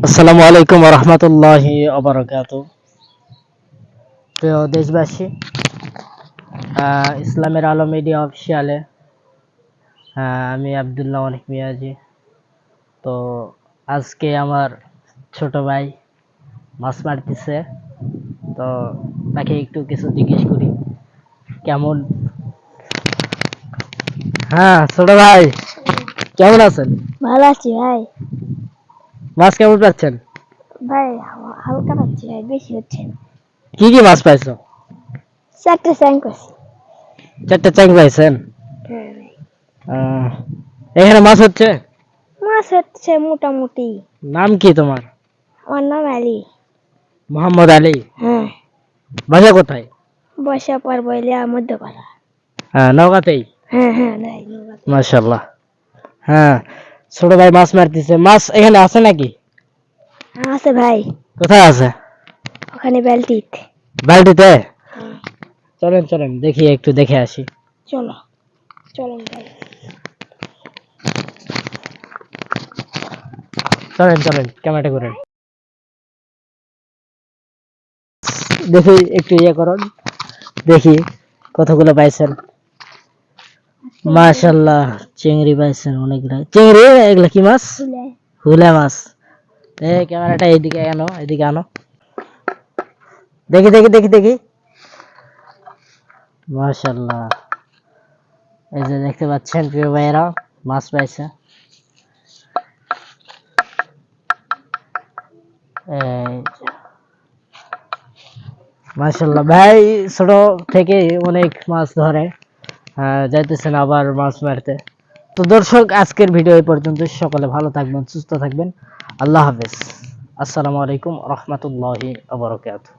আসসালামু আলাইকুম ওয়া রাহমাতুল্লাহি ওয়া বারাকাতুহু। প্রিয় দেশবাসী, ইসলামের আলো মিডিয়া অফিসিয়ালে আমি আব্দুল্লাহ অনেক মিয়াজি। তো আজকে আমার ছোট ভাই মাছ মারতেছে, তো তাকে একটু কিছু জিজ্ঞেস করি কেমন। হ্যাঁ ছোট ভাই, কেমন আছেন? ভালো আছি ভাই। মাছ কেমন পাচ্ছেন? ভাই হালকা পাচ্ছি ভাই, বেশি হচ্ছে না। কি কি মাছ পাইছো? 4টা স্যাং করছি। 4টা চ্যাং পাইছেন? হ্যাঁ ভাই, আহ, এখানে মাছ হচ্ছে? মাছ হচ্ছে মোটামুটি। নাম কি তোমার? আমার নাম আলী। মোহাম্মদ আলী। হ্যাঁ, বাসা কোথায়? বর্ষা পর বইলে মধ্যপাড়া। নওগাঁতেই। হ্যাঁ হ্যাঁ ভাই, মাশাআল্লাহ। হ্যাঁ, ছোট ভাই মাছ মারতেছে। মাছ এখানে আছে নাকি? আছে ভাই, কোথায় আছে? ওখানে বালতিতে। বালতিতে? চলেন চলেন দেখি, একটু দেখে আসি। চলো চলেন ভাই। চলেন চলেন, ক্যামেরাটা করেন। দেখি একটু ইয়ে করুন, দেখি কতগুলো পাইছেন। মাশাআল্লাহ, চিংড়ি পাইছেন অনেকগুলো। চিংড়ি? এগুলা কি মাছ? হুলা মাছ। ক্যামেরাটা এইদিকে আনো, এদিকে আনো। দেখি দেখি দেখি দেখি। মাশাআল্লাহ, এই যে দেখতে পাচ্ছেন প্রিয় ভাইয়েরা, মাছ পাইছে। মাশাআল্লাহ, ভাই ছোট থেকে অনেক মাছ ধরে, যাইতেছেন আবার মাছ মারতে। তো দর্শক, আজকের ভিডিও এই পর্যন্ত। সকলে ভালো থাকবেন, সুস্থ থাকবেন। আল্লাহ হাফেজ। আসসালামু আলাইকুম রহমতুল্লাহি ওয়া বারাকাতুহু।